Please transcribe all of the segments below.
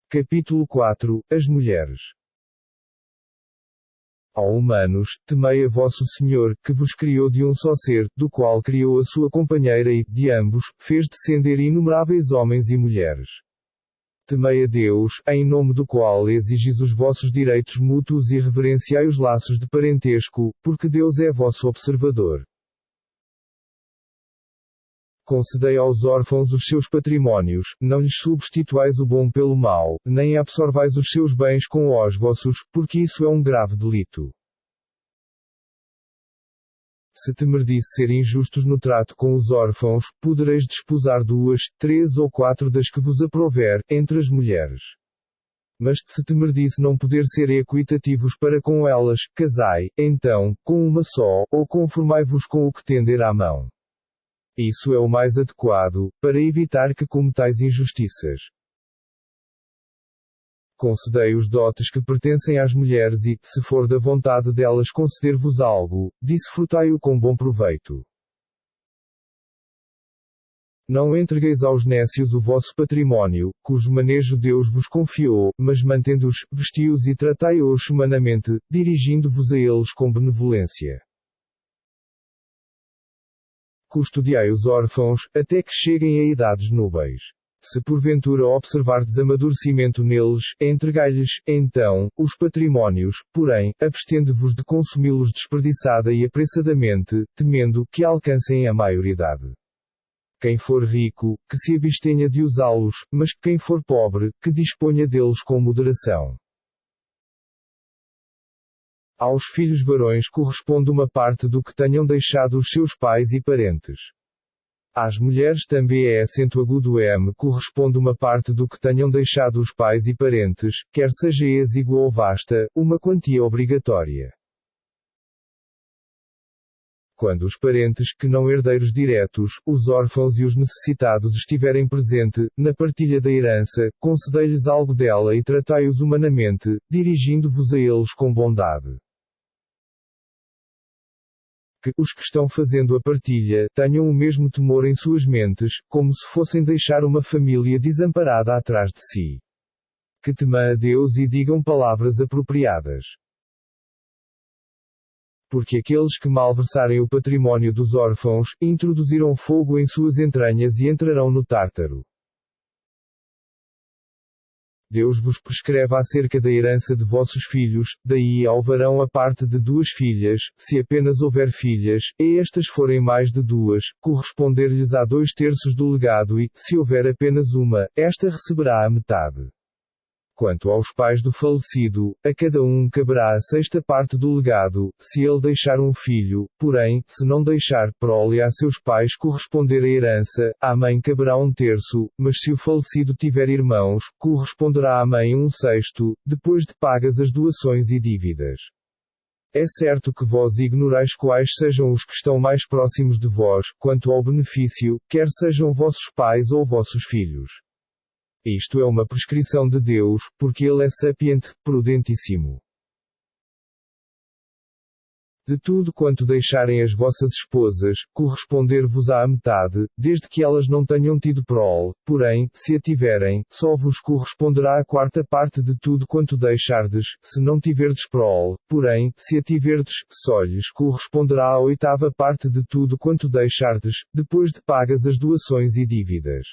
Capítulo 4 As mulheres. Ó humanos, temei a vosso Senhor, que vos criou de um só ser, do qual criou a sua companheira e, de ambos, fez descender inumeráveis homens e mulheres. Temei a Deus, em nome do qual exigis os vossos direitos mútuos e reverenciai os laços de parentesco, porque Deus é vosso observador. Concedei aos órfãos os seus patrimónios, não lhes substituais o bom pelo mau, nem absorvais os seus bens com os vossos, porque isso é um grave delito. Se temerdes ser injustos no trato com os órfãos, podereis desposar 2, 3 ou 4 das que vos aprouver, entre as mulheres. Mas, se temerdes não poder ser equitativos para com elas, casai, então, com uma só, ou conformai-vos com o que tender à mão. Isso é o mais adequado, para evitar que cometais injustiças. Concedei os dotes que pertencem às mulheres e, se for da vontade delas conceder-vos algo, desfrutai-o com bom proveito. Não entregueis aos nécios o vosso património, cujo manejo Deus vos confiou, mas mantendo-os, vesti-os e tratai-os humanamente, dirigindo-vos a eles com benevolência. Custodiai os órfãos, até que cheguem a idades núbeis. Se porventura observardes amadurecimento neles, entregai-lhes, então, os patrimónios, porém, abstende-vos de consumi-los desperdiçada e apressadamente, temendo que alcancem a maioridade. Quem for rico, que se abstenha de usá-los, mas quem for pobre, que disponha deles com moderação. Aos filhos varões corresponde uma parte do que tenham deixado os seus pais e parentes. Às mulheres também acento agudo M corresponde uma parte do que tenham deixado os pais e parentes, quer seja exígua ou vasta, uma quantia obrigatória. Quando os parentes que não herdeiros diretos, os órfãos e os necessitados estiverem presente, na partilha da herança, concedei-lhes algo dela e tratai-os humanamente, dirigindo-vos a eles com bondade. Que os que estão fazendo a partilha tenham o mesmo temor em suas mentes, como se fossem deixar uma família desamparada atrás de si. Que temam a Deus e digam palavras apropriadas. Porque aqueles que malversarem o património dos órfãos, introduzirão fogo em suas entranhas e entrarão no Tártaro. Deus vos prescreve acerca da herança de vossos filhos, daí ao varão a parte de 2 filhas, se apenas houver filhas, e estas forem mais de 2, corresponder-lhes a 2/3 do legado e, se houver apenas uma, esta receberá a metade. Quanto aos pais do falecido, a cada um caberá a 6ª parte do legado, se ele deixar um filho, porém, se não deixar prole a seus pais corresponder a herança, à mãe caberá 1/3, mas se o falecido tiver irmãos, corresponderá à mãe 1/6, depois de pagas as doações e dívidas. É certo que vós ignorais quais sejam os que estão mais próximos de vós, quanto ao benefício, quer sejam vossos pais ou vossos filhos. Isto é uma prescrição de Deus, porque Ele é sapiente, prudentíssimo. De tudo quanto deixarem as vossas esposas, corresponder-vos-á a metade, desde que elas não tenham tido prole, porém, se a tiverem, só vos corresponderá a 4ª parte de tudo quanto deixardes, se não tiverdes prole, porém, se a tiverdes, só lhes corresponderá a 8ª parte de tudo quanto deixardes, depois de pagas as doações e dívidas.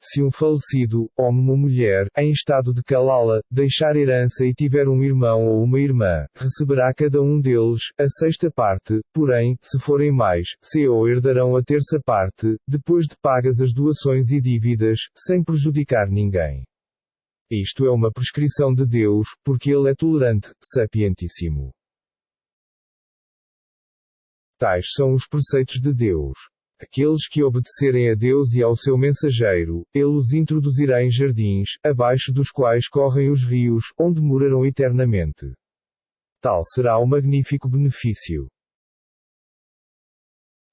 Se um falecido, homem ou mulher, em estado de calá-la, deixar herança e tiver um irmão ou uma irmã, receberá cada um deles a 6ª parte, porém, se forem mais, se ou herdarão a 1/3 parte, depois de pagas as doações e dívidas, sem prejudicar ninguém. Isto é uma prescrição de Deus, porque Ele é tolerante, sapientíssimo. Tais são os preceitos de Deus. Aqueles que obedecerem a Deus e ao seu mensageiro, Ele os introduzirá em jardins, abaixo dos quais correm os rios, onde morarão eternamente. Tal será o magnífico benefício.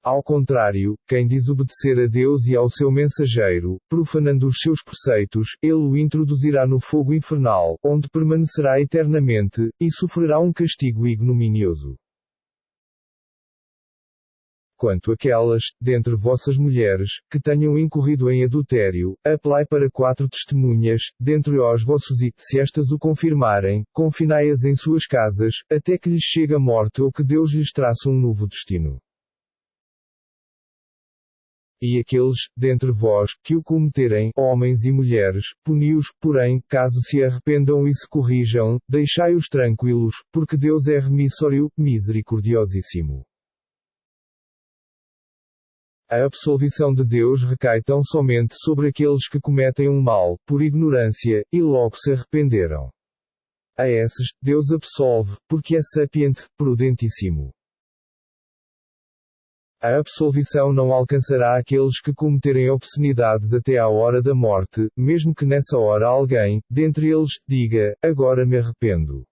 Ao contrário, quem desobedecer a Deus e ao seu mensageiro, profanando os seus preceitos, Ele o introduzirá no fogo infernal, onde permanecerá eternamente, e sofrerá um castigo ignominioso. Quanto àquelas, dentre vossas mulheres, que tenham incorrido em adultério, apelai para 4 testemunhas, dentre os vossos e, se estas o confirmarem, confinai-as em suas casas, até que lhes chegue a morte ou que Deus lhes traça um novo destino. E aqueles, dentre vós, que o cometerem, homens e mulheres, puni-os, porém, caso se arrependam e se corrijam, deixai-os tranquilos, porque Deus é remissório, misericordiosíssimo. A absolvição de Deus recai tão somente sobre aqueles que cometem um mal, por ignorância, e logo se arrependeram. A esses, Deus absolve, porque é sapiente, prudentíssimo. A absolvição não alcançará aqueles que cometerem obscenidades até à hora da morte, mesmo que nessa hora alguém, dentre eles, diga, agora me arrependo.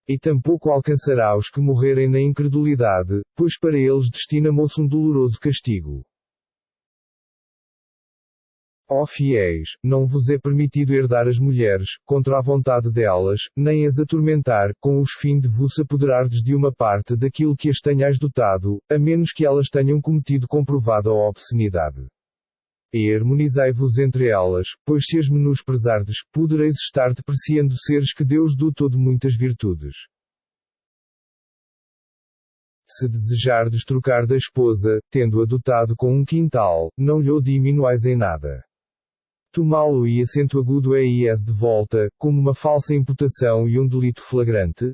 E tampouco alcançará os que morrerem na incredulidade, pois para eles destina-se um doloroso castigo. Ó fiéis, não vos é permitido herdar as mulheres, contra a vontade delas, nem as atormentar, com os fim de vos apoderardes de uma parte daquilo que as tenhais dotado, a menos que elas tenham cometido comprovada obscenidade. E harmonizai-vos entre elas, pois se as menosprezardes, podereis estar depreciando seres que Deus dotou de muitas virtudes. Se desejardes trocar da esposa, tendo-a dotado com um quintal, não lhe o diminuais em nada. Tomá-lo e acento agudo EIS de volta, como uma falsa imputação e um delito flagrante?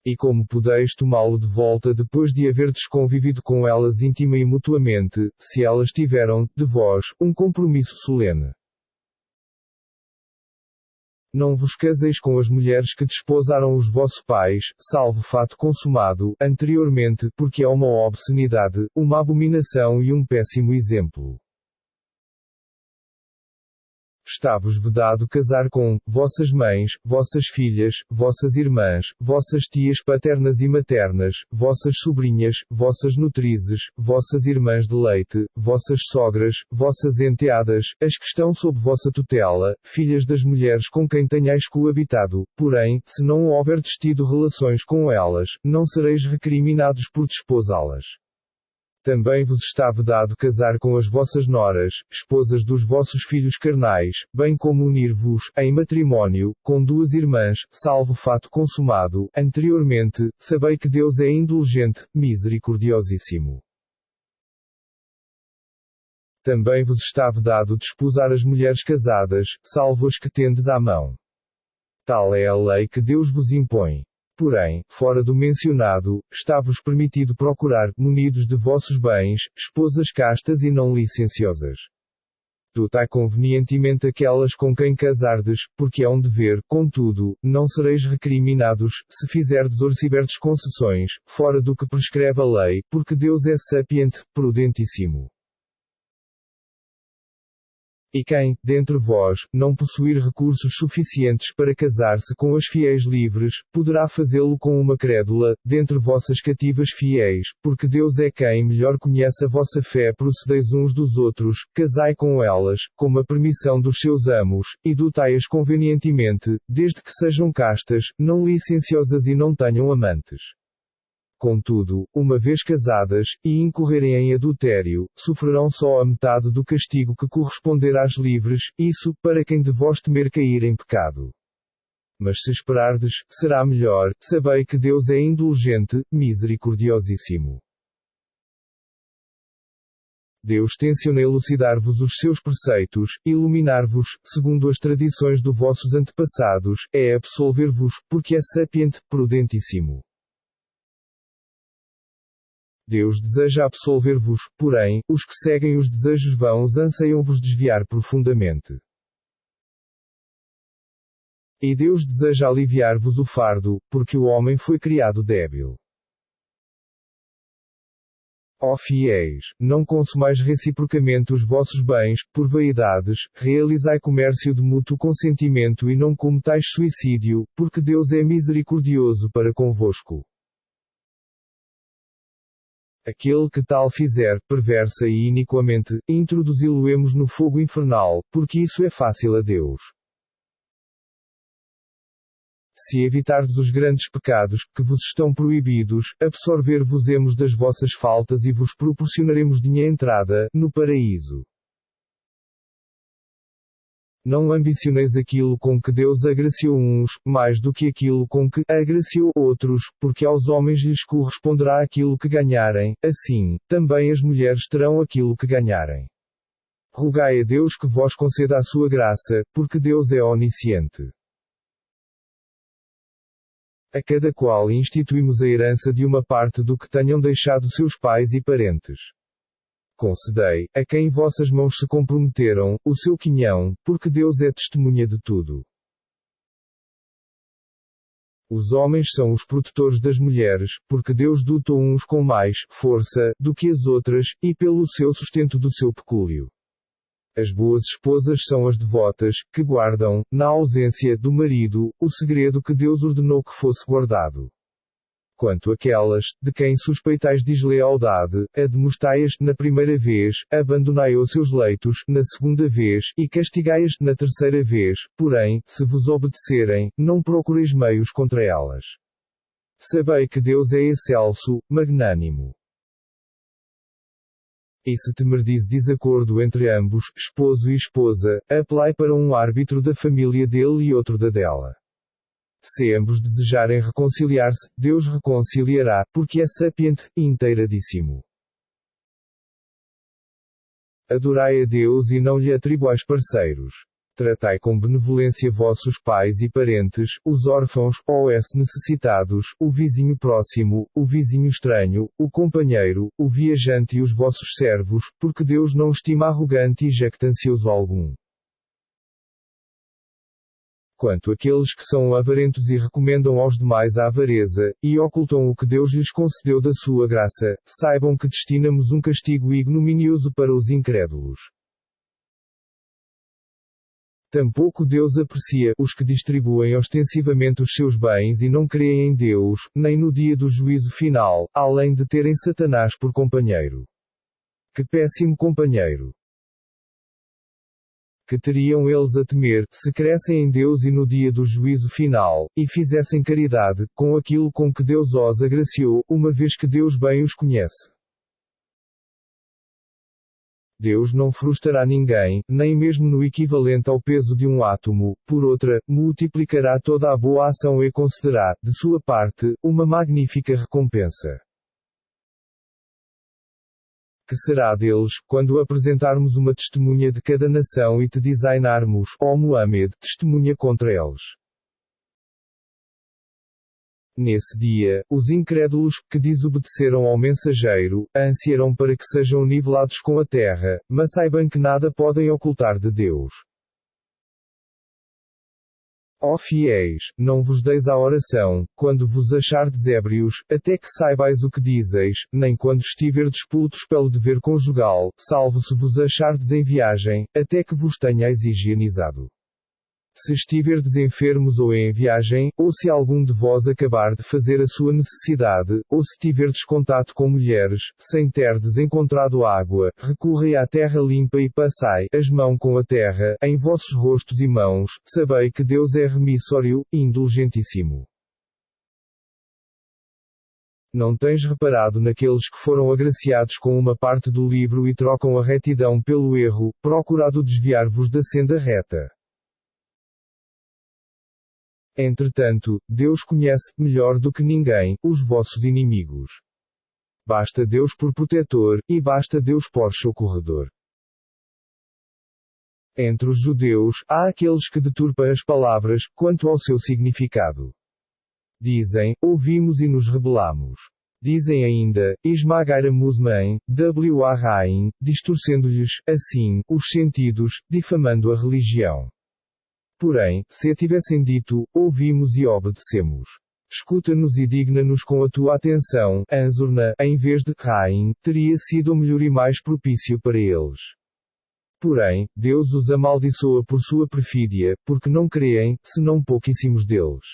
E como podeis tomá-lo de volta depois de haverdes convivido com elas íntima e mutuamente, se elas tiveram, de vós, um compromisso solene? Não vos caseis com as mulheres que desposaram os vossos pais, salvo fato consumado, anteriormente, porque é uma obscenidade, uma abominação e um péssimo exemplo. Está-vos vedado casar com vossas mães, vossas filhas, vossas irmãs, vossas tias paternas e maternas, vossas sobrinhas, vossas nutrizes, vossas irmãs de leite, vossas sogras, vossas enteadas, as que estão sob vossa tutela, filhas das mulheres com quem tenhais coabitado, porém, se não houverdes tido relações com elas, não sereis recriminados por desposá-las. Também vos está vedado casar com as vossas noras, esposas dos vossos filhos carnais, bem como unir-vos, em matrimónio, com 2 irmãs, salvo fato consumado, anteriormente, sabei que Deus é indulgente, misericordiosíssimo. Também vos está vedado desposar as mulheres casadas, salvo as que tendes à mão. Tal é a lei que Deus vos impõe. Porém, fora do mencionado, está-vos permitido procurar, munidos de vossos bens, esposas castas e não licenciosas. Dotai convenientemente aquelas com quem casardes, porque é um dever, contudo, não sereis recriminados, se fizerdes ou receberdes concessões, fora do que prescreve a lei, porque Deus é sapiente, prudentíssimo. E quem, dentre vós, não possuir recursos suficientes para casar-se com as fiéis livres, poderá fazê-lo com uma crédula, dentre vossas cativas fiéis, porque Deus é quem melhor conhece a vossa fé. Procedeis uns dos outros, casai com elas, com a permissão dos seus amos, e dotai-as convenientemente, desde que sejam castas, não licenciosas e não tenham amantes. Contudo, uma vez casadas, e incorrerem em adultério, sofrerão só a metade do castigo que corresponderá às livres, isso, para quem de vós temer cair em pecado. Mas se esperardes, será melhor, sabei que Deus é indulgente, misericordiosíssimo. Deus tenciona elucidar-vos os seus preceitos, iluminar-vos, segundo as tradições dos vossos antepassados, é absolver-vos, porque é sapiente, prudentíssimo. Deus deseja absolver-vos, porém, os que seguem os desejos vãos anseiam-vos desviar profundamente. E Deus deseja aliviar-vos o fardo, porque o homem foi criado débil. Ó fiéis, não consumais reciprocamente os vossos bens, por vaidades, realizai comércio de mútuo consentimento e não cometais suicídio, porque Deus é misericordioso para convosco. Aquele que tal fizer, perversa e iniquamente, introduzi-lo-emos no fogo infernal, porque isso é fácil a Deus. Se evitardes os grandes pecados, que vos estão proibidos, absorver-vos-emos das vossas faltas e vos proporcionaremos entrada, no paraíso. Não ambicioneis aquilo com que Deus agraciou uns, mais do que aquilo com que agraciou outros, porque aos homens lhes corresponderá aquilo que ganharem, assim, também as mulheres terão aquilo que ganharem. Rogai a Deus que vos conceda a sua graça, porque Deus é onisciente. A cada qual instituímos a herança de uma parte do que tenham deixado seus pais e parentes. Concedei, a quem vossas mãos se comprometeram, o seu quinhão, porque Deus é testemunha de tudo. Os homens são os protetores das mulheres, porque Deus dotou uns com mais força do que as outras, e pelo seu sustento do seu pecúlio. As boas esposas são as devotas, que guardam, na ausência do marido, o segredo que Deus ordenou que fosse guardado. Quanto àquelas, de quem suspeitais deslealdade, admoestai-as, na primeira vez, abandonai os seus leitos, na segunda vez, e castigai-as, na terceira vez, porém, se vos obedecerem, não procureis meios contra elas. Sabei que Deus é excelso, magnânimo. E se temerdes desacordo entre ambos, esposo e esposa, apelai para um árbitro da família dele e outro da dela. Se ambos desejarem reconciliar-se, Deus reconciliará, porque é sapiente, inteiradíssimo. Adorai a Deus e não lhe atribuais parceiros. Tratai com benevolência vossos pais e parentes, os órfãos, os necessitados, o vizinho próximo, o vizinho estranho, o companheiro, o viajante e os vossos servos, porque Deus não estima arrogante e jactancioso algum. Quanto àqueles que são avarentos e recomendam aos demais a avareza, e ocultam o que Deus lhes concedeu da sua graça, saibam que destinamos um castigo ignominioso para os incrédulos. Tampouco Deus aprecia os que distribuem ostensivamente os seus bens e não creem em Deus, nem no dia do juízo final, além de terem Satanás por companheiro. Que péssimo companheiro! Que teriam eles a temer, se crescem em Deus e no dia do juízo final, e fizessem caridade, com aquilo com que Deus os agraciou, uma vez que Deus bem os conhece. Deus não frustrará ninguém, nem mesmo no equivalente ao peso de um átomo, por outra, multiplicará toda a boa ação e concederá, de sua parte, uma magnífica recompensa. Que será deles, quando apresentarmos uma testemunha de cada nação e te designarmos, ó Muhammad, testemunha contra eles. Nesse dia, os incrédulos, que desobedeceram ao mensageiro, ansiarão para que sejam nivelados com a terra, mas saibam que nada podem ocultar de Deus. Ó fiéis, não vos deis à oração, quando vos achardes ébrios, até que saibais o que dizeis, nem quando estiverdes pultos pelo dever conjugal, salvo se vos achardes em viagem, até que vos tenhais higienizado. Se estiverdes enfermos ou em viagem, ou se algum de vós acabar de fazer a sua necessidade, ou se tiverdes contato com mulheres, sem terdes encontrado água, recorrei à terra limpa e passai as mãos com a terra, em vossos rostos e mãos, sabei que Deus é remissório, indulgentíssimo. Não tens reparado naqueles que foram agraciados com uma parte do livro e trocam a retidão pelo erro, procurado desviar-vos da senda reta. Entretanto, Deus conhece, melhor do que ninguém, os vossos inimigos. Basta Deus por protetor, e basta Deus por socorredor. Entre os judeus, há aqueles que deturpam as palavras, quanto ao seu significado. Dizem, ouvimos e nos rebelamos. Dizem ainda, esmagaram-nos-mãe, w-a-rain, distorcendo-lhes, assim, os sentidos, difamando a religião. Porém, se a tivessem dito, ouvimos e obedecemos. Escuta-nos e digna-nos com a tua atenção, Anzurna, em vez de Rain, teria sido melhor e mais propício para eles. Porém, Deus os amaldiçoa por sua perfídia, porque não creem, senão pouquíssimos deles.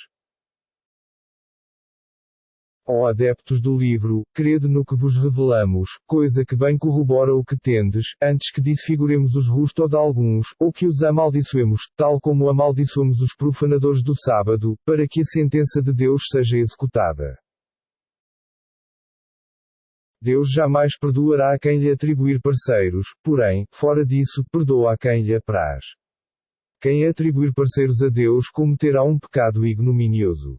Ó adeptos do livro, crede no que vos revelamos, coisa que bem corrobora o que tendes, antes que desfiguremos os rostos de alguns, ou que os amaldiçoemos, tal como amaldiçoamos os profanadores do sábado, para que a sentença de Deus seja executada. Deus jamais perdoará a quem lhe atribuir parceiros, porém, fora disso, perdoa a quem lhe apraz. Quem atribuir parceiros a Deus cometerá um pecado ignominioso.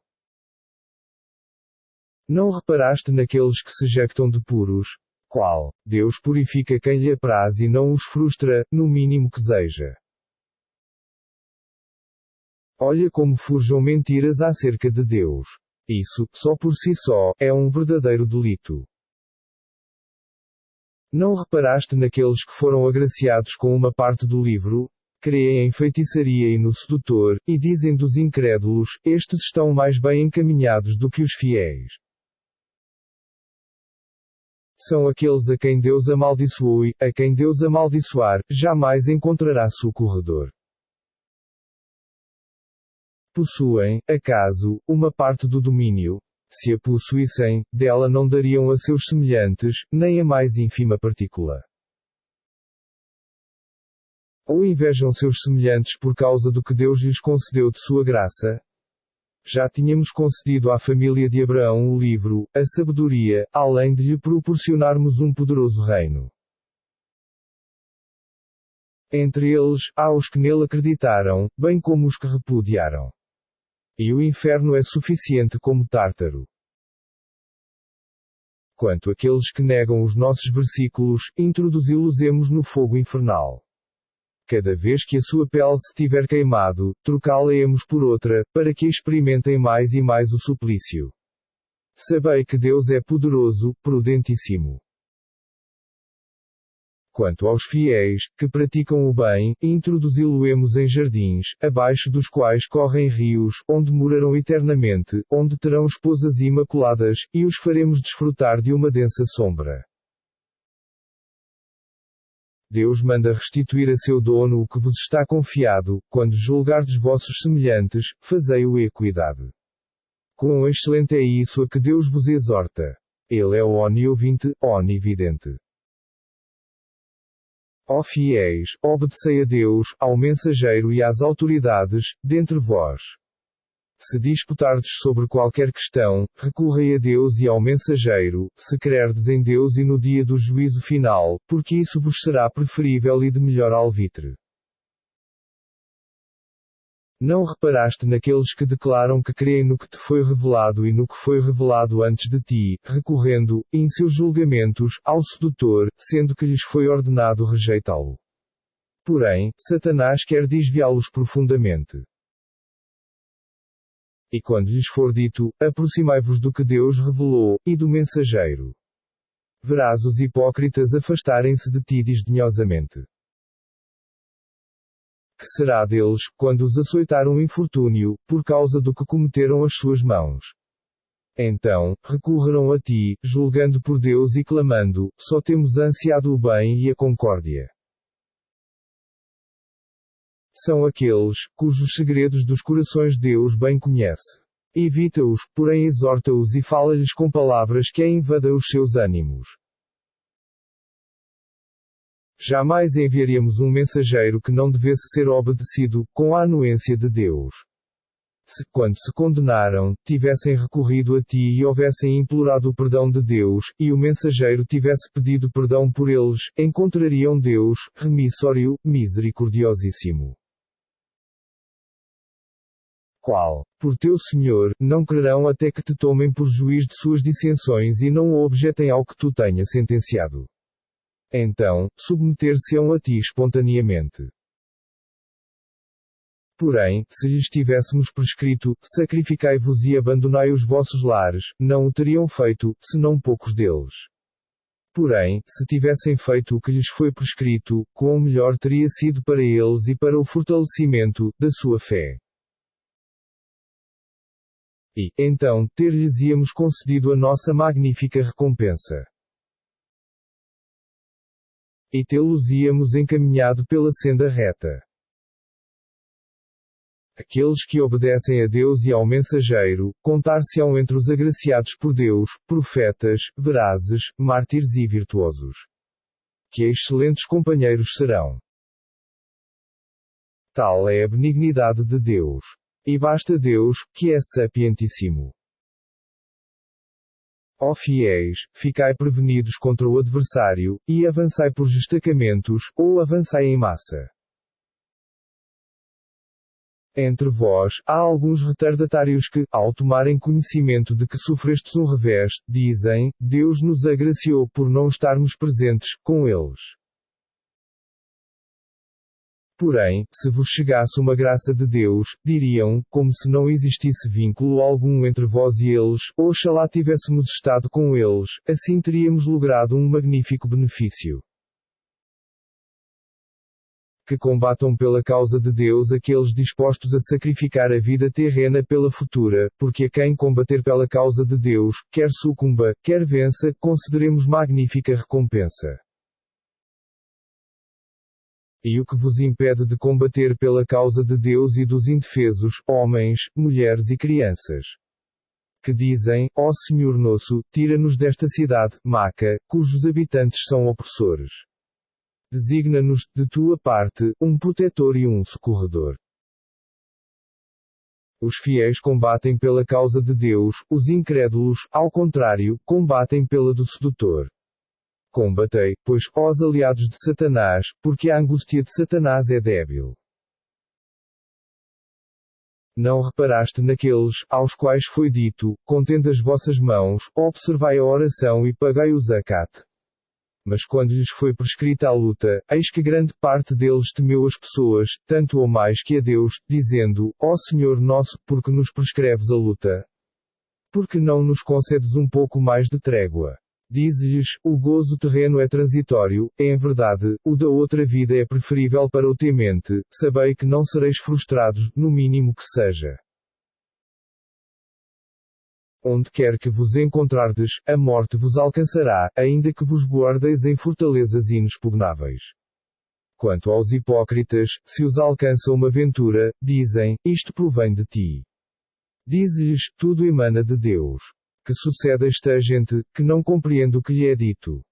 Não reparaste naqueles que se jactam de puros? Qual? Deus purifica quem lhe apraz e não os frustra, no mínimo que seja. Olha como forjam mentiras acerca de Deus. Isso, só por si só, é um verdadeiro delito. Não reparaste naqueles que foram agraciados com uma parte do livro? Creem em feitiçaria e no sedutor, e dizem dos incrédulos, estes estão mais bem encaminhados do que os fiéis. São aqueles a quem Deus amaldiçoou e, a quem Deus amaldiçoar, jamais encontrará socorredor. Possuem, acaso, uma parte do domínio? Se a possuíssem, dela não dariam a seus semelhantes, nem a mais ínfima partícula. Ou invejam seus semelhantes por causa do que Deus lhes concedeu de sua graça? Já tínhamos concedido à família de Abraão o livro, a sabedoria, além de lhe proporcionarmos um poderoso reino. Entre eles, há os que nele acreditaram, bem como os que repudiaram. E o inferno é suficiente como Tártaro. Quanto àqueles que negam os nossos versículos, introduzi-los-emos no fogo infernal. Cada vez que a sua pele se tiver queimado, trocá-la-emos por outra, para que experimentem mais e mais o suplício. Sabei que Deus é poderoso, prudentíssimo. Quanto aos fiéis, que praticam o bem, introduzi-lo-emos em jardins, abaixo dos quais correm rios, onde morarão eternamente, onde terão esposas imaculadas, e os faremos desfrutar de uma densa sombra. Deus manda restituir a seu dono o que vos está confiado, quando julgardes vossos semelhantes, fazei-o equidade. Quão excelente é isso a que Deus vos exorta. Ele é o oniovinte, onividente. Ó fiéis, obedecei a Deus, ao mensageiro e às autoridades, dentre vós. Se disputardes sobre qualquer questão, recorrei a Deus e ao mensageiro, se crerdes em Deus e no dia do juízo final, porque isso vos será preferível e de melhor alvitre. Não reparaste naqueles que declaram que creem no que te foi revelado e no que foi revelado antes de ti, recorrendo, em seus julgamentos, ao sedutor, sendo que lhes foi ordenado rejeitá-lo. Porém, Satanás quer desviá-los profundamente. E quando lhes for dito, aproximai-vos do que Deus revelou, e do mensageiro. Verás os hipócritas afastarem-se de ti desdenhosamente. Que será deles, quando os açoitar um infortúnio, por causa do que cometeram as suas mãos? Então, recorrerão a ti, julgando por Deus e clamando, só temos ansiado o bem e a concórdia. São aqueles, cujos segredos dos corações Deus bem conhece. Evita-os, porém exorta-os e fala-lhes com palavras que invadam os seus ânimos. Jamais enviaríamos um mensageiro que não devesse ser obedecido, com a anuência de Deus. Se, quando se condenaram, tivessem recorrido a ti e houvessem implorado o perdão de Deus, e o mensageiro tivesse pedido perdão por eles, encontrariam Deus, remissório, misericordiosíssimo. Qual? Por teu Senhor, não crerão até que te tomem por juiz de suas dissensões e não objetem ao que tu tenhas sentenciado. Então, submeter-se-ão a ti espontaneamente. Porém, se lhes tivéssemos prescrito, sacrificai-vos e abandonai os vossos lares, não o teriam feito, senão poucos deles. Porém, se tivessem feito o que lhes foi prescrito, quão melhor teria sido para eles e para o fortalecimento da sua fé. E, então, ter-lhes-íamos concedido a nossa magnífica recompensa. E tê-los-íamos encaminhado pela senda reta. Aqueles que obedecem a Deus e ao mensageiro, contar-se-ão entre os agraciados por Deus, profetas, verazes, mártires e virtuosos. Que excelentes companheiros serão. Tal é a benignidade de Deus. E basta Deus, que é sapientíssimo. Ó fiéis, ficai prevenidos contra o adversário, e avançai por destacamentos, ou avançai em massa. Entre vós, há alguns retardatários que, ao tomarem conhecimento de que sofrestes um revés, dizem, Deus nos agraciou por não estarmos presentes, com eles. Porém, se vos chegasse uma graça de Deus, diriam, como se não existisse vínculo algum entre vós e eles, oxalá tivéssemos estado com eles, assim teríamos logrado um magnífico benefício. Que combatam pela causa de Deus aqueles dispostos a sacrificar a vida terrena pela futura, porque a quem combater pela causa de Deus, quer sucumba, quer vença, concederemos magnífica recompensa. E o que vos impede de combater pela causa de Deus e dos indefesos, homens, mulheres e crianças? Que dizem, ó Senhor nosso, tira-nos desta cidade, Maca, cujos habitantes são opressores. Designa-nos, de tua parte, um protetor e um socorredor. Os fiéis combatem pela causa de Deus, os incrédulos, ao contrário, combatem pela do sedutor. Combatei, pois, os aliados de Satanás, porque a angústia de Satanás é débil. Não reparaste naqueles, aos quais foi dito, contende as vossas mãos, observai a oração e pagai o zacat. Mas quando lhes foi prescrita a luta, eis que grande parte deles temeu as pessoas, tanto ou mais que a Deus, dizendo, ó Senhor nosso, porque nos prescreves a luta? Porque não nos concedes um pouco mais de trégua? Diz-lhes, o gozo terreno é transitório, em verdade, o da outra vida é preferível para o temente, sabei que não sereis frustrados, no mínimo que seja. Onde quer que vos encontrardes, a morte vos alcançará, ainda que vos guardeis em fortalezas inexpugnáveis. Quanto aos hipócritas, se os alcança uma ventura, dizem, isto provém de ti. Diz-lhes, tudo emana de Deus. Que sucede a esta gente, que não compreende o que lhe é dito.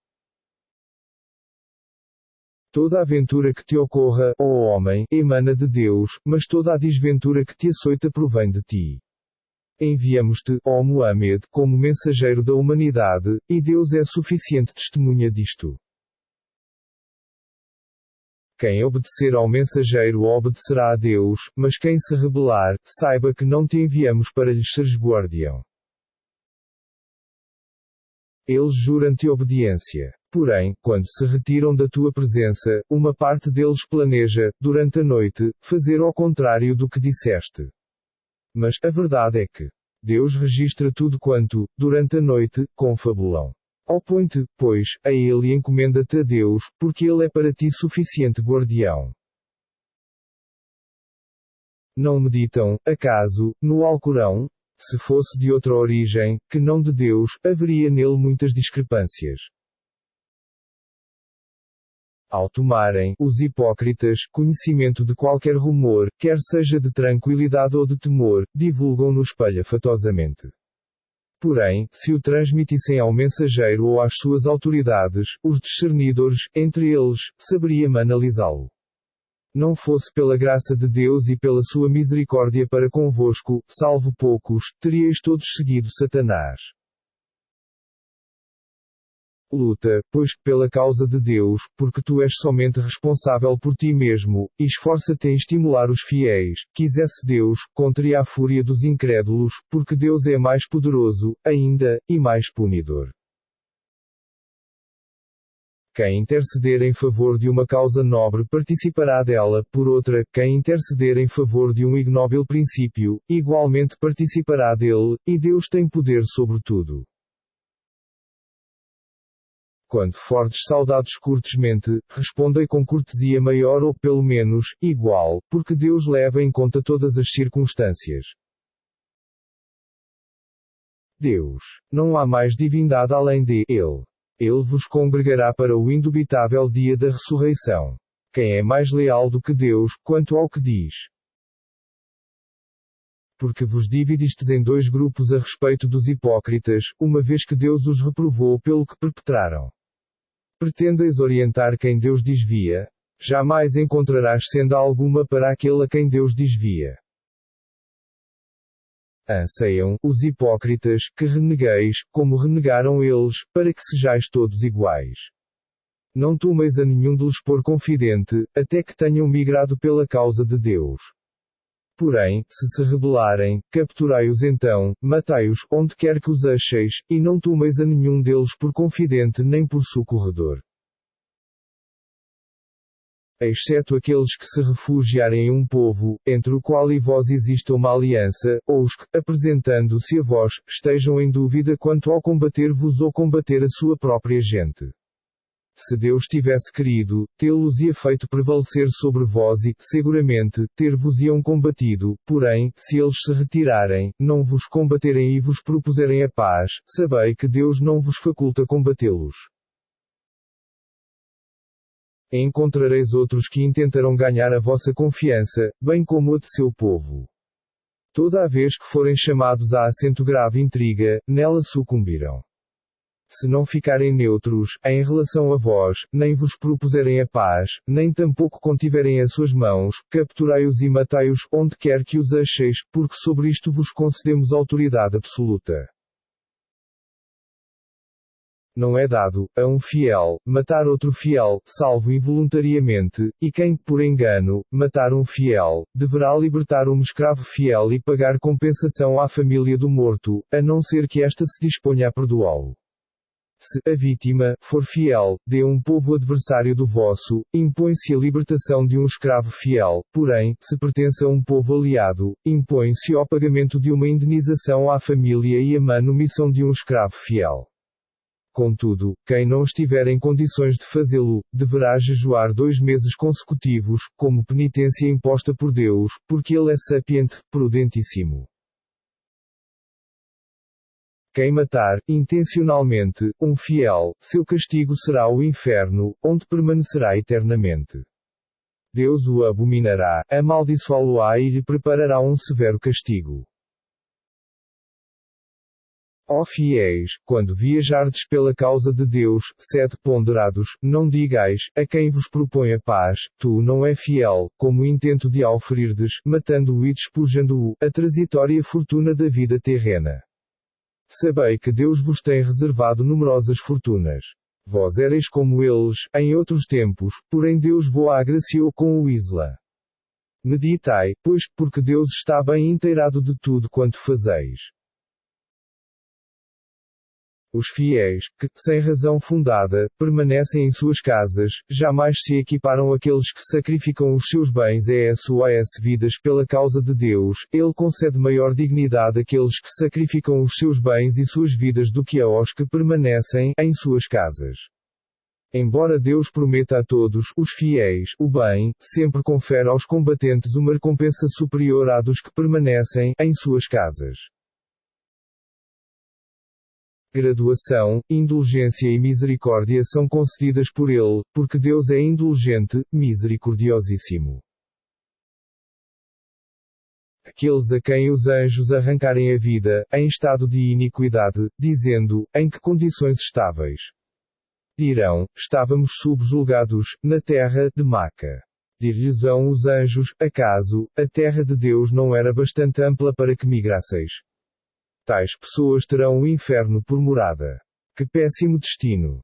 Toda a ventura que te ocorra, ó homem, emana de Deus, mas toda a desventura que te açoita provém de ti. Enviamos-te, ó Muhammad, como mensageiro da humanidade, e Deus é suficiente testemunha disto. Quem obedecer ao mensageiro obedecerá a Deus, mas quem se rebelar, saiba que não te enviamos para lhes seres guardião. Eles juram-te obediência. Porém, quando se retiram da tua presença, uma parte deles planeja, durante a noite, fazer ao contrário do que disseste. Mas, a verdade é que Deus registra tudo quanto, durante a noite, confabulão. Opõe-te, pois, a Ele e encomenda-te a Deus, porque Ele é para ti suficiente guardião. Não meditam, acaso, no Alcorão? Se fosse de outra origem, que não de Deus, haveria nele muitas discrepâncias. Ao tomarem, os hipócritas, conhecimento de qualquer rumor, quer seja de tranquilidade ou de temor, divulgam-no espalhafatosamente. Porém, se o transmitissem ao mensageiro ou às suas autoridades, os discernidores, entre eles, saberiam analisá-lo. Não fosse pela graça de Deus e pela sua misericórdia para convosco, salvo poucos, teríeis todos seguido Satanás. Luta, pois, pela causa de Deus, porque tu és somente responsável por ti mesmo, e esforça-te em estimular os fiéis, quisesse Deus, contra a fúria dos incrédulos, porque Deus é mais poderoso, ainda, e mais punidor. Quem interceder em favor de uma causa nobre participará dela, por outra, quem interceder em favor de um ignóbil princípio, igualmente participará dele, e Deus tem poder sobre tudo. Quando fordes saudados cortesmente, respondei com cortesia maior ou pelo menos, igual, porque Deus leva em conta todas as circunstâncias. Deus. Não há mais divindade além de Ele. Ele vos congregará para o indubitável dia da ressurreição. Quem é mais leal do que Deus, quanto ao que diz? Porque vos dividistes em dois grupos a respeito dos hipócritas, uma vez que Deus os reprovou pelo que perpetraram. Pretendeis orientar quem Deus desvia? Jamais encontrarás senda alguma para aquele a quem Deus desvia. Anseiam, os hipócritas, que renegueis, como renegaram eles, para que sejais todos iguais. Não tomeis a nenhum deles por confidente, até que tenham migrado pela causa de Deus. Porém, se rebelarem, capturai-os então, matai-os, onde quer que os acheis, e não tomeis a nenhum deles por confidente nem por socorredor. Exceto aqueles que se refugiarem em um povo, entre o qual e vós exista uma aliança, ou os que, apresentando-se a vós, estejam em dúvida quanto ao combater-vos ou combater a sua própria gente. Se Deus tivesse querido, tê-los-ia feito prevalecer sobre vós e, seguramente, ter-vos-iam combatido, porém, se eles se retirarem, não vos combaterem e vos propuserem a paz, sabei que Deus não vos faculta combatê-los. Encontrareis outros que intentarão ganhar a vossa confiança, bem como a de seu povo. Toda a vez que forem chamados a assento grave intriga, nela sucumbirão. Se não ficarem neutros, em relação a vós, nem vos propuserem a paz, nem tampouco contiverem as suas mãos, capturai-os e matai-os, onde quer que os acheis, porque sobre isto vos concedemos autoridade absoluta. Não é dado, a um fiel, matar outro fiel, salvo involuntariamente, e quem, por engano, matar um fiel, deverá libertar um escravo fiel e pagar compensação à família do morto, a não ser que esta se disponha a perdoá-lo. Se a vítima for fiel, de um povo adversário do vosso, impõe-se a libertação de um escravo fiel, porém, se pertence a um povo aliado, impõe-se o pagamento de uma indenização à família e a manumissão de um escravo fiel. Contudo, quem não estiver em condições de fazê-lo, deverá jejuar 2 meses consecutivos, como penitência imposta por Deus, porque Ele é sapiente, prudentíssimo. Quem matar, intencionalmente, um fiel, seu castigo será o inferno, onde permanecerá eternamente. Deus o abominará, amaldiçoá-lo-á e lhe preparará um severo castigo. Ó fiéis, quando viajardes pela causa de Deus, sede ponderados, não digais, a quem vos propõe a paz, tu não é fiel, como intento de auferirdes, matando-o e despojando-o, a transitória fortuna da vida terrena. Sabei que Deus vos tem reservado numerosas fortunas. Vós ereis como eles, em outros tempos, porém Deus vos agraciou com o isla. Meditai, pois, porque Deus está bem inteirado de tudo quanto fazeis. Os fiéis, que, sem razão fundada, permanecem em suas casas, jamais se equiparam àqueles que sacrificam os seus bens e as suas vidas pela causa de Deus. Ele concede maior dignidade àqueles que sacrificam os seus bens e suas vidas do que aos que permanecem em suas casas. Embora Deus prometa a todos os fiéis o bem, sempre confere aos combatentes uma recompensa superior à dos que permanecem em suas casas. Graduação, indulgência e misericórdia são concedidas por Ele, porque Deus é indulgente, misericordiosíssimo. Aqueles a quem os anjos arrancarem a vida, em estado de iniquidade, dizendo, em que condições estáveis? Dirão, estávamos subjulgados, na terra de Maca. Dir-lhes-ão os anjos, acaso, a terra de Deus não era bastante ampla para que migrasseis? Tais pessoas terão o inferno por morada. Que péssimo destino!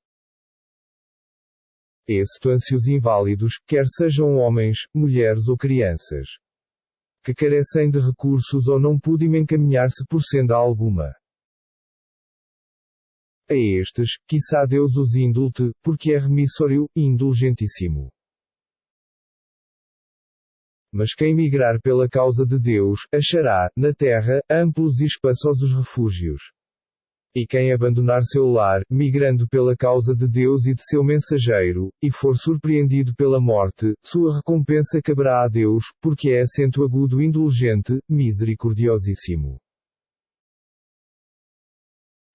Excetuam-se os inválidos, quer sejam homens, mulheres ou crianças, que carecem de recursos ou não podem encaminhar-se por senda alguma. A estes, quiçá Deus os indulte, porque é remissório, indulgentíssimo. Mas quem migrar pela causa de Deus, achará, na terra, amplos e espaçosos refúgios. E quem abandonar seu lar, migrando pela causa de Deus e de seu mensageiro, e for surpreendido pela morte, sua recompensa caberá a Deus, porque é acento agudo indulgente, misericordiosíssimo.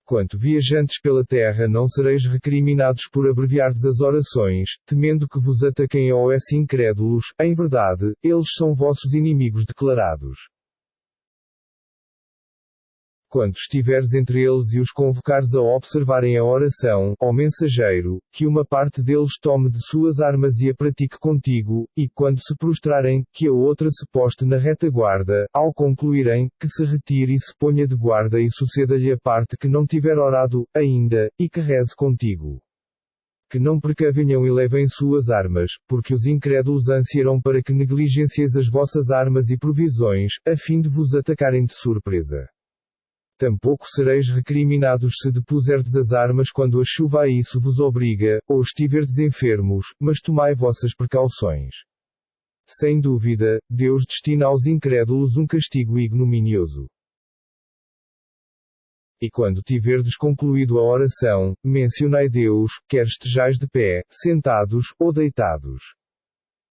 Quanto viajantes pela terra não sereis recriminados por abreviardes as orações, temendo que vos ataquem os incrédulos, em verdade, eles são vossos inimigos declarados. Quando estiveres entre eles e os convocares a observarem a oração, ó mensageiro, que uma parte deles tome de suas armas e a pratique contigo, e quando se prostrarem, que a outra se poste na retaguarda, ao concluírem, que se retire e se ponha de guarda e suceda-lhe a parte que não tiver orado, ainda, e que reze contigo. Que não precavenham e levem suas armas, porque os incrédulos ansiarão para que negligencieis as vossas armas e provisões, a fim de vos atacarem de surpresa. Tampouco sereis recriminados se depuserdes as armas quando a chuva a isso vos obriga, ou estiverdes enfermos, mas tomai vossas precauções. Sem dúvida, Deus destina aos incrédulos um castigo ignominioso. E quando tiverdes concluído a oração, mencionai Deus, quer estejais de pé, sentados, ou deitados.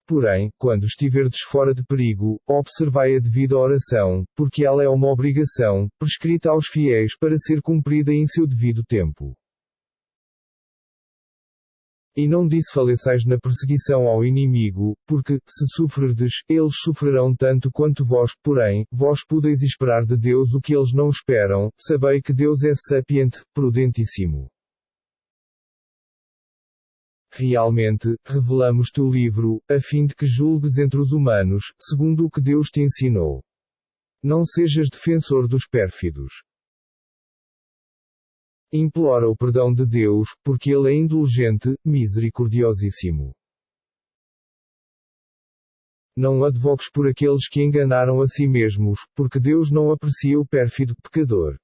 Porém, quando estiverdes fora de perigo, observai a devida oração, porque ela é uma obrigação, prescrita aos fiéis para ser cumprida em seu devido tempo. E não desfaleçais na perseguição ao inimigo, porque, se sofrerdes, eles sofrerão tanto quanto vós, porém, vós podeis esperar de Deus o que eles não esperam, sabei que Deus é sapiente, prudentíssimo. Realmente, revelamos-te o livro, a fim de que julgues entre os humanos, segundo o que Deus te ensinou. Não sejas defensor dos pérfidos. Implora o perdão de Deus, porque Ele é indulgente, misericordiosíssimo. Não advogues por aqueles que enganaram a si mesmos, porque Deus não aprecia o pérfido pecador.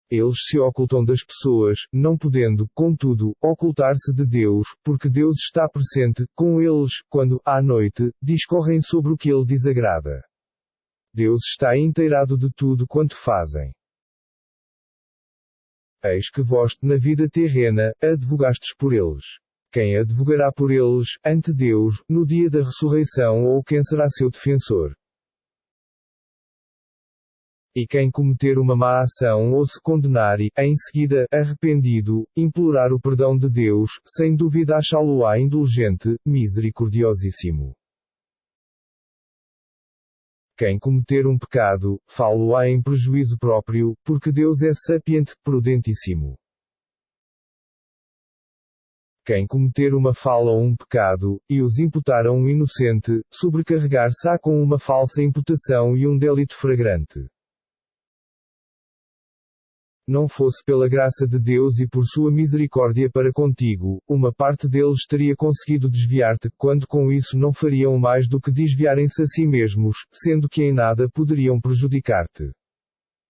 Eles se ocultam das pessoas, não podendo, contudo, ocultar-se de Deus, porque Deus está presente, com eles, quando, à noite, discorrem sobre o que Ele desagrada. Deus está inteirado de tudo quanto fazem. Eis que vós, na vida terrena, advogastes por eles. Quem advogará por eles, ante Deus, no dia da ressurreição ou quem será seu defensor? E quem cometer uma má ação ou se condenar e, em seguida, arrependido, implorar o perdão de Deus, sem dúvida achá-lo-á indulgente, misericordiosíssimo. Quem cometer um pecado, fá-lo-á em prejuízo próprio, porque Deus é sapiente, prudentíssimo. Quem cometer uma fala ou um pecado, e os imputar a um inocente, sobrecarregar-se-á com uma falsa imputação e um delito flagrante. Não fosse pela graça de Deus e por sua misericórdia para contigo, uma parte deles teria conseguido desviar-te, quando com isso não fariam mais do que desviarem-se a si mesmos, sendo que em nada poderiam prejudicar-te.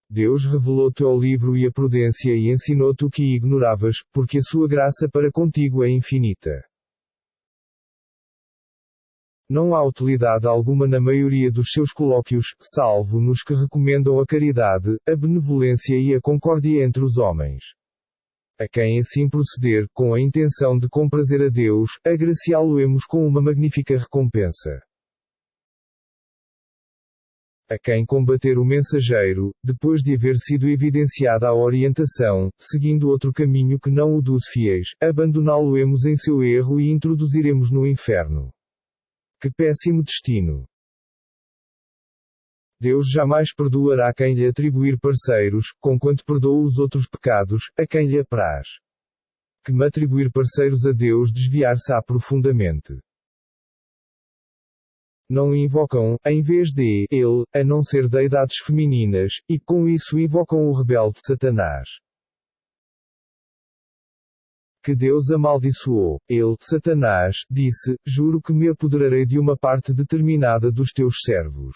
Deus revelou-te ao livro e a prudência e ensinou-te o que ignoravas, porque a sua graça para contigo é infinita. Não há utilidade alguma na maioria dos seus colóquios, salvo nos que recomendam a caridade, a benevolência e a concórdia entre os homens. A quem assim proceder, com a intenção de comprazer a Deus, agraciá-lo-emos com uma magnífica recompensa. A quem combater o mensageiro, depois de haver sido evidenciada a orientação, seguindo outro caminho que não o dos fiéis, abandoná-lo-emos em seu erro e introduziremos no inferno. Que péssimo destino! Deus jamais perdoará quem lhe atribuir parceiros, conquanto perdoa os outros pecados, a quem lhe apraz. Que me atribuir parceiros a Deus desviar-se-á profundamente. Não invocam, em vez de Ele, a não ser deidades femininas, e com isso invocam o rebelde Satanás. Que Deus amaldiçoou. Ele, Satanás, disse: juro que me apoderarei de uma parte determinada dos teus servos,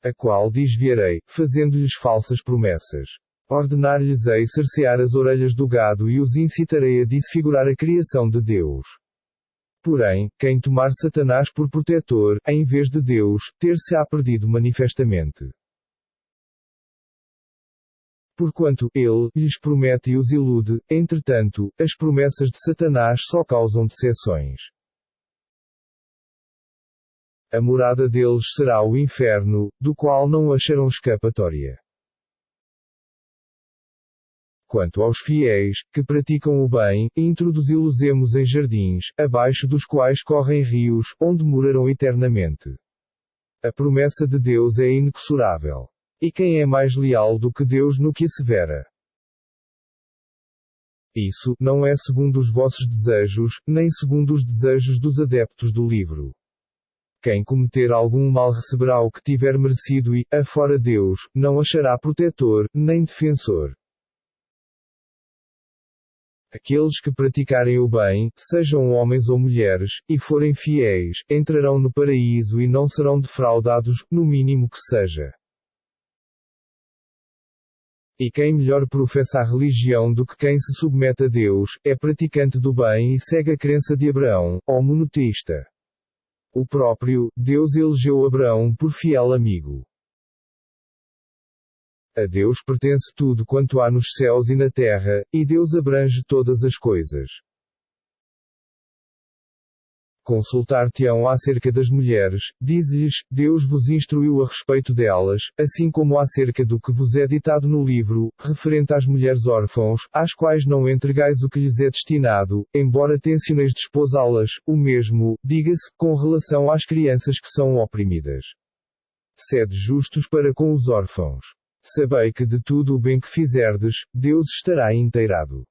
a qual desviarei, fazendo-lhes falsas promessas. Ordenar-lhes-ei cercear as orelhas do gado e os incitarei a desfigurar a criação de Deus. Porém, quem tomar Satanás por protetor, em vez de Deus, ter-se-á perdido manifestamente. Porquanto ele lhes promete e os ilude, entretanto, as promessas de Satanás só causam decepções. A morada deles será o inferno, do qual não acharão escapatória. Quanto aos fiéis, que praticam o bem, introduzi-los-emos em jardins, abaixo dos quais correm rios, onde morarão eternamente. A promessa de Deus é inexorável. E quem é mais leal do que Deus no que assevera? Isso não é segundo os vossos desejos, nem segundo os desejos dos adeptos do livro. Quem cometer algum mal receberá o que tiver merecido e, afora Deus, não achará protetor, nem defensor. Aqueles que praticarem o bem, sejam homens ou mulheres, e forem fiéis, entrarão no paraíso e não serão defraudados, no mínimo que seja. E quem melhor professa a religião do que quem se submete a Deus, é praticante do bem e segue a crença de Abraão, ó monoteísta. O próprio Deus elegeu Abraão por fiel amigo. A Deus pertence tudo quanto há nos céus e na terra, e Deus abrange todas as coisas. Consultar-te-ão acerca das mulheres, diz-lhes, Deus vos instruiu a respeito delas, assim como acerca do que vos é ditado no livro, referente às mulheres órfãos, às quais não entregais o que lhes é destinado, embora tencioneis desposá-las, o mesmo, diga-se, com relação às crianças que são oprimidas. Sede justos para com os órfãos. Sabei que de tudo o bem que fizerdes, Deus estará inteirado.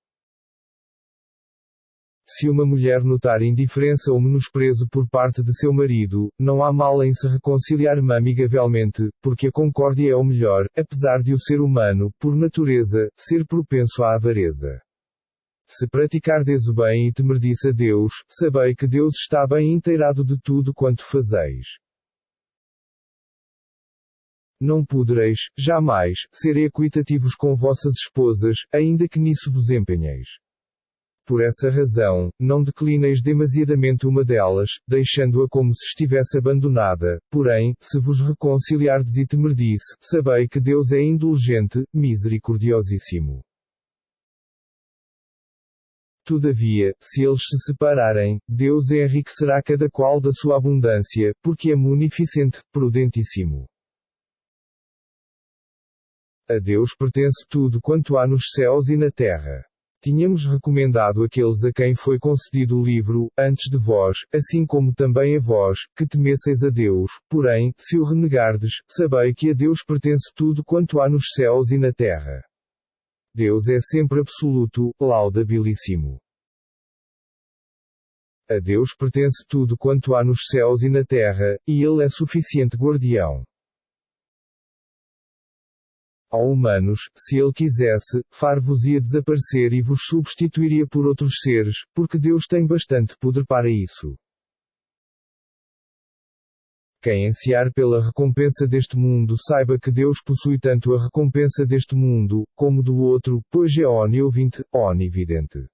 Se uma mulher notar indiferença ou menosprezo por parte de seu marido, não há mal em se reconciliar amigavelmente, porque a concórdia é o melhor, apesar de o ser humano, por natureza, ser propenso à avareza. Se praticardes o bem e temerdes a Deus, sabei que Deus está bem inteirado de tudo quanto fazeis. Não podereis, jamais, ser equitativos com vossas esposas, ainda que nisso vos empenheis. Por essa razão, não declineis demasiadamente uma delas, deixando-a como se estivesse abandonada, porém, se vos reconciliardes e temerdes, sabei que Deus é indulgente, misericordiosíssimo. Todavia, se eles se separarem, Deus enriquecerá cada qual da sua abundância, porque é munificente, prudentíssimo. A Deus pertence tudo quanto há nos céus e na terra. Tínhamos recomendado àqueles a quem foi concedido o livro, antes de vós, assim como também a vós, que temesseis a Deus, porém, se o renegardes, sabei que a Deus pertence tudo quanto há nos céus e na terra. Deus é sempre absoluto, laudabilíssimo. A Deus pertence tudo quanto há nos céus e na terra, e Ele é suficiente guardião. Ó humanos, se Ele quisesse, far-vos-ia desaparecer e vos substituiria por outros seres, porque Deus tem bastante poder para isso. Quem ansiar pela recompensa deste mundo saiba que Deus possui tanto a recompensa deste mundo, como do outro, pois é onisciente, onividente.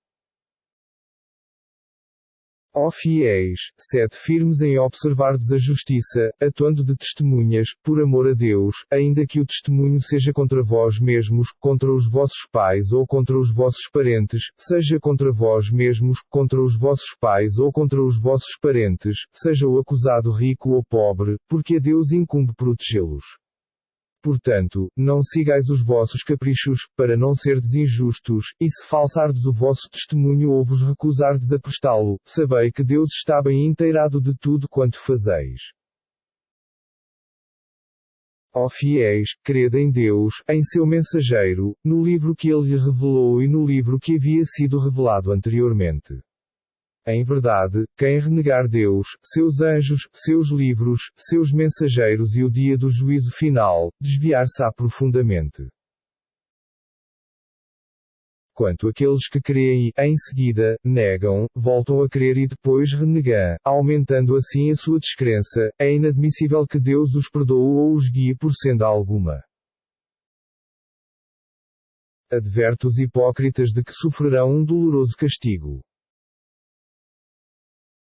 Ó fiéis, sede firmes em observardes a justiça, atuando de testemunhas, por amor a Deus, ainda que o testemunho seja contra vós mesmos, contra os vossos pais ou contra os vossos parentes, seja contra vós mesmos, contra os vossos pais ou contra os vossos parentes, seja o acusado rico ou pobre, porque a Deus incumbe protegê-los. Portanto, não sigais os vossos caprichos, para não serdes injustos, e se falsardes o vosso testemunho ou vos recusardes a prestá-lo, sabei que Deus está bem inteirado de tudo quanto fazeis. Ó fiéis, crede em Deus, em seu mensageiro, no livro que ele lhe revelou e no livro que havia sido revelado anteriormente. Em verdade, quem renegar Deus, seus anjos, seus livros, seus mensageiros e o dia do juízo final, desviar-se-á profundamente. Quanto àqueles que creem e, em seguida, negam, voltam a crer e depois renegam, aumentando assim a sua descrença, é inadmissível que Deus os perdoe ou os guie por senda alguma. Adverte os hipócritas de que sofrerão um doloroso castigo.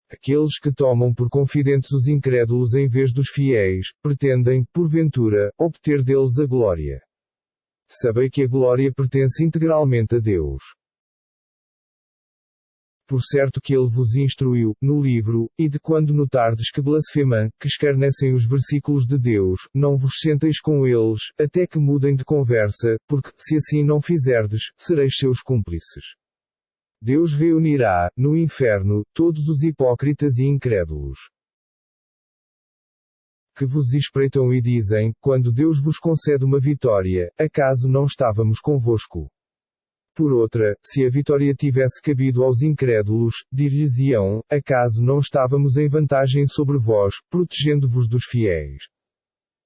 Aqueles que tomam por confidentes os incrédulos em vez dos fiéis, pretendem, porventura, obter deles a glória. Sabei que a glória pertence integralmente a Deus. Por certo que Ele vos instruiu, no livro, e de quando notardes que blasfemam, que escarnecem os versículos de Deus, não vos senteis com eles, até que mudem de conversa, porque, se assim não fizerdes, sereis seus cúmplices. Deus reunirá, no inferno, todos os hipócritas e incrédulos. que vos espreitam e dizem, quando Deus vos concede uma vitória, acaso não estávamos convosco? Por outra, se a vitória tivesse cabido aos incrédulos, dir-lhes-iam, acaso não estávamos em vantagem sobre vós, protegendo-vos dos fiéis?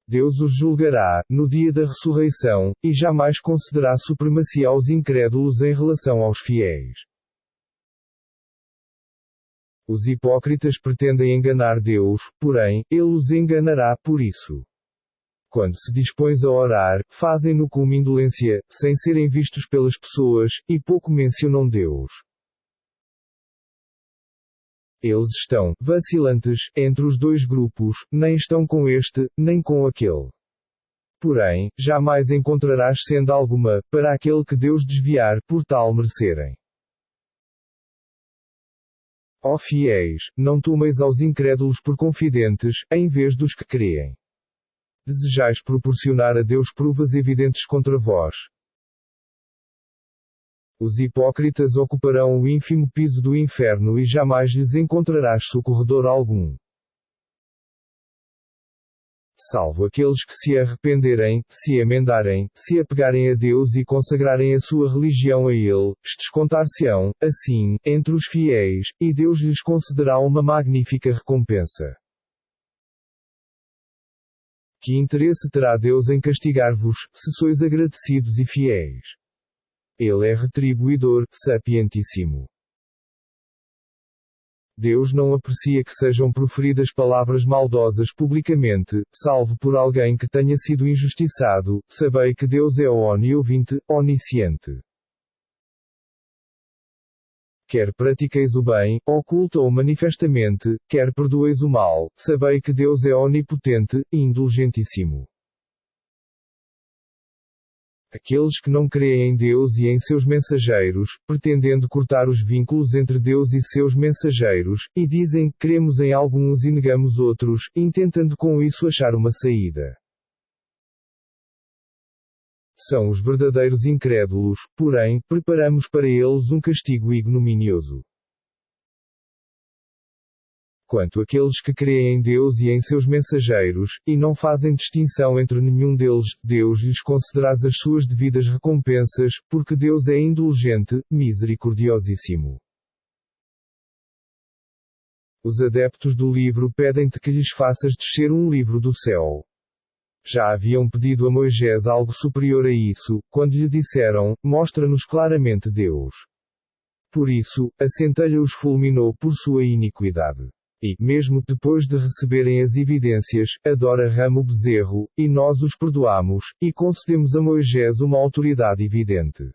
Deus os julgará, no dia da ressurreição, e jamais concederá supremacia aos incrédulos em relação aos fiéis. Os hipócritas pretendem enganar Deus, porém, Ele os enganará por isso. Quando se dispões a orar, fazem-no com uma indolência, sem serem vistos pelas pessoas, e pouco mencionam Deus. Eles estão vacilantes entre os dois grupos, nem estão com este, nem com aquele. Porém, jamais encontrarás senda alguma, para aquele que Deus desviar, por tal merecerem. Ó fiéis, não tomeis aos incrédulos por confidentes, em vez dos que creem. Desejais proporcionar a Deus provas evidentes contra vós. Os hipócritas ocuparão o ínfimo piso do inferno e jamais lhes encontrarás socorredor algum. Salvo aqueles que se arrependerem, se emendarem, se apegarem a Deus e consagrarem a sua religião a Ele, descontar-se-ão, assim, entre os fiéis, e Deus lhes concederá uma magnífica recompensa. Que interesse terá Deus em castigar-vos, se sois agradecidos e fiéis? Ele é retribuidor, sapientíssimo. Deus não aprecia que sejam proferidas palavras maldosas publicamente, salvo por alguém que tenha sido injustiçado. Sabei que Deus é oniouvinte, onisciente. Quer pratiqueis o bem, oculta ou manifestamente, quer perdoeis o mal, sabei que Deus é onipotente, indulgentíssimo. Aqueles que não creem em Deus e em seus mensageiros, pretendendo cortar os vínculos entre Deus e seus mensageiros, e dizem, cremos em alguns e negamos outros, intentando com isso achar uma saída. São os verdadeiros incrédulos, porém, preparamos para eles um castigo ignominioso. Quanto àqueles que creem em Deus e em seus mensageiros, e não fazem distinção entre nenhum deles, Deus lhes concederá as suas devidas recompensas, porque Deus é indulgente, misericordiosíssimo. Os adeptos do livro pedem-te que lhes faças descer um livro do céu. Já haviam pedido a Moisés algo superior a isso, quando lhe disseram, mostra-nos claramente Deus. Por isso, a centelha os fulminou por sua iniquidade. E, mesmo depois de receberem as evidências, adora Ramo o bezerro, e nós os perdoamos, e concedemos a Moisés uma autoridade evidente.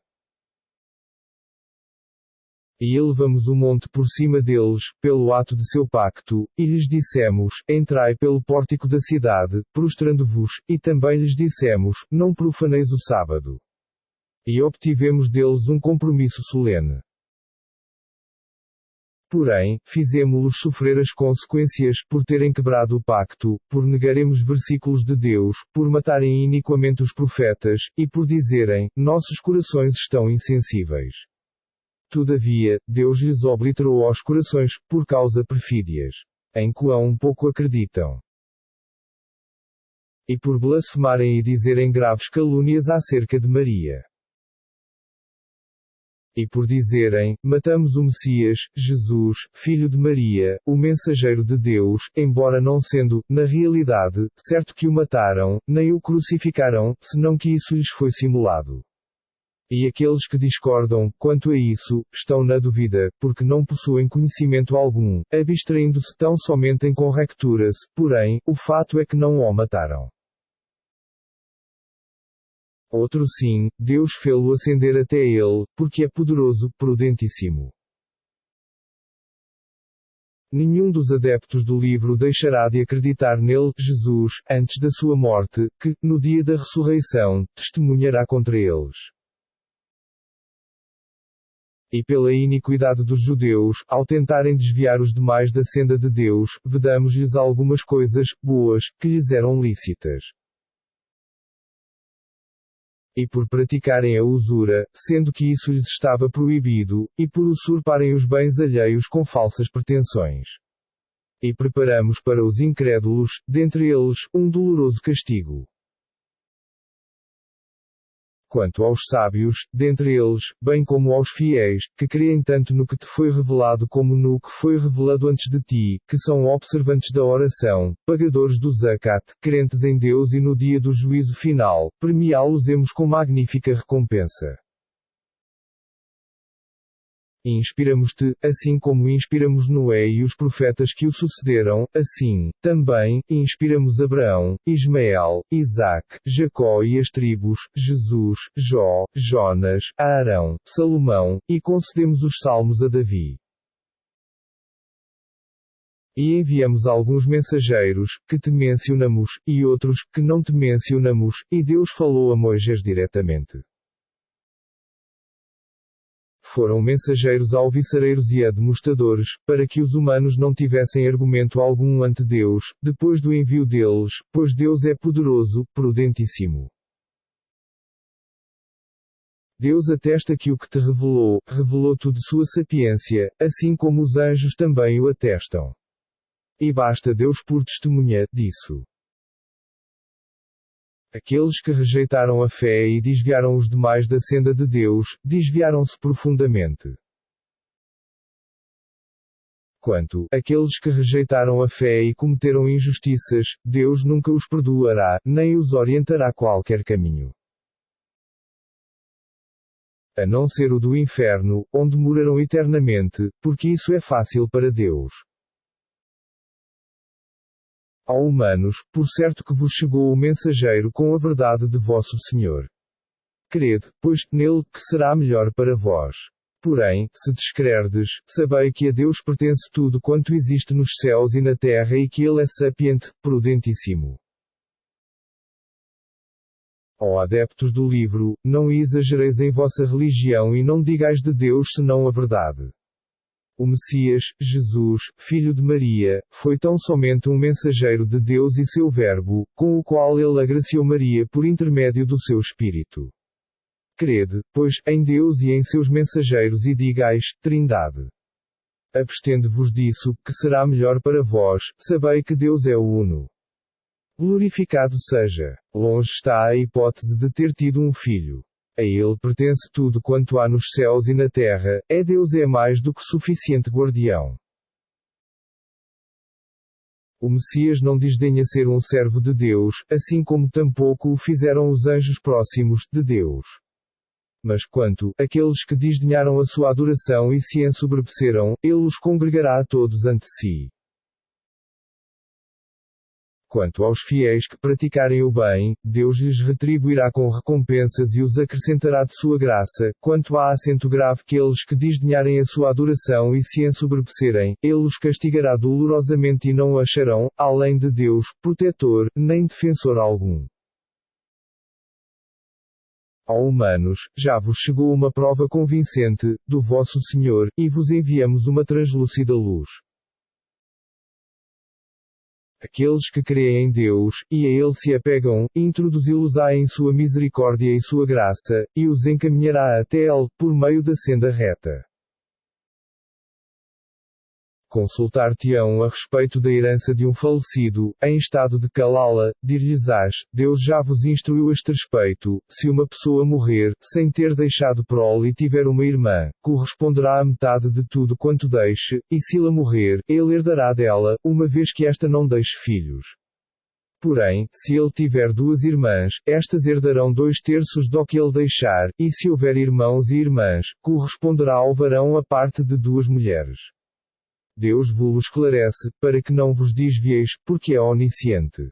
E elevamos o monte por cima deles, pelo ato de seu pacto, e lhes dissemos, entrai pelo pórtico da cidade, prostrando-vos, e também lhes dissemos, não profaneis o sábado. E obtivemos deles um compromisso solene. Porém, fizemo-los sofrer as consequências, por terem quebrado o pacto, por negaremos versículos de Deus, por matarem iniquamente os profetas, e por dizerem, nossos corações estão insensíveis. Todavia, Deus lhes obliterou aos corações, por causa perfídias. Em quão pouco acreditam. E por blasfemarem e dizerem graves calúnias acerca de Maria. E por dizerem, matamos o Messias, Jesus, filho de Maria, o mensageiro de Deus, embora não sendo, na realidade, certo que o mataram, nem o crucificaram, senão que isso lhes foi simulado. E aqueles que discordam, quanto a isso, estão na dúvida, porque não possuem conhecimento algum, abstraindo-se tão somente em conjecturas, porém, o fato é que não o mataram. Outro sim, Deus fê-lo ascender até ele, porque é poderoso, prudentíssimo. Nenhum dos adeptos do livro deixará de acreditar nele, Jesus, antes da sua morte, que, no dia da ressurreição, testemunhará contra eles. E pela iniquidade dos judeus, ao tentarem desviar os demais da senda de Deus, vedamos-lhes algumas coisas, boas, que lhes eram lícitas. E por praticarem a usura, sendo que isso lhes estava proibido, e por usurparem os bens alheios com falsas pretensões. E preparamos para os incrédulos, dentre eles, um doloroso castigo. Quanto aos sábios, dentre eles, bem como aos fiéis, que creem tanto no que te foi revelado como no que foi revelado antes de ti, que são observantes da oração, pagadores do zakat, crentes em Deus e no dia do juízo final, premiá-los-emos com magnífica recompensa. Inspiramos-te, assim como inspiramos Noé e os profetas que o sucederam, assim, também, inspiramos Abraão, Ismael, Isaque, Jacó e as tribos, Jesus, Jó, Jonas, Arão, Salomão, e concedemos os salmos a Davi. E enviamos alguns mensageiros, que te mencionamos, e outros, que não te mencionamos, e Deus falou a Moisés diretamente. Foram mensageiros alviçareiros e admoestadores, para que os humanos não tivessem argumento algum ante Deus, depois do envio deles, pois Deus é poderoso, prudentíssimo. Deus atesta que o que te revelou, revelou-te de sua sapiência, assim como os anjos também o atestam. E basta Deus por testemunha disso. Aqueles que rejeitaram a fé e desviaram os demais da senda de Deus, desviaram-se profundamente. Quanto àqueles que rejeitaram a fé e cometeram injustiças, Deus nunca os perdoará, nem os orientará qualquer caminho. A não ser o do inferno, onde morarão eternamente, porque isso é fácil para Deus. Ó humanos, por certo que vos chegou o mensageiro com a verdade de vosso Senhor. Crede, pois, nele, que será melhor para vós. Porém, se descrerdes, sabei que a Deus pertence tudo quanto existe nos céus e na terra e que ele é sapiente, prudentíssimo. Ó adeptos do livro, não exagereis em vossa religião e não digais de Deus senão a verdade. O Messias, Jesus, filho de Maria, foi tão somente um mensageiro de Deus e seu Verbo, com o qual ele agraciou Maria por intermédio do seu Espírito. Crede, pois, em Deus e em seus mensageiros e digais, Trindade. Abstende-vos disso, que será melhor para vós, sabei que Deus é o Uno. Glorificado seja. Longe está a hipótese de ter tido um filho. A ele pertence tudo quanto há nos céus e na terra, Deus é mais do que suficiente guardião. O Messias não desdenha ser um servo de Deus, assim como tampouco o fizeram os anjos próximos de Deus. Mas quanto àqueles que desdenharam a sua adoração e se ensoberbeceram, ele os congregará a todos ante si. Quanto aos fiéis que praticarem o bem, Deus lhes retribuirá com recompensas e os acrescentará de sua graça. Quanto há acento grave que eles que desdenharem a sua adoração e se ensoberbecerem, ele os castigará dolorosamente e não acharão, além de Deus, protetor, nem defensor algum. Ó humanos, já vos chegou uma prova convincente, do vosso Senhor, e vos enviamos uma translúcida luz. Aqueles que creem em Deus, e a Ele se apegam, introduzi-los-á em sua misericórdia e sua graça, e os encaminhará até Ele, por meio da senda reta. Consultar-te-ão a respeito da herança de um falecido, em estado de calá-la, dir-lhes-ás, Deus já vos instruiu a este respeito, se uma pessoa morrer, sem ter deixado prole e tiver uma irmã, corresponderá a metade de tudo quanto deixe, e se ela morrer, ele herdará dela, uma vez que esta não deixe filhos. Porém, se ele tiver duas irmãs, estas herdarão 2/3 do que ele deixar, e se houver irmãos e irmãs, corresponderá ao varão a parte de 2 mulheres. Deus vos esclarece, para que não vos desvieis, porque é onisciente.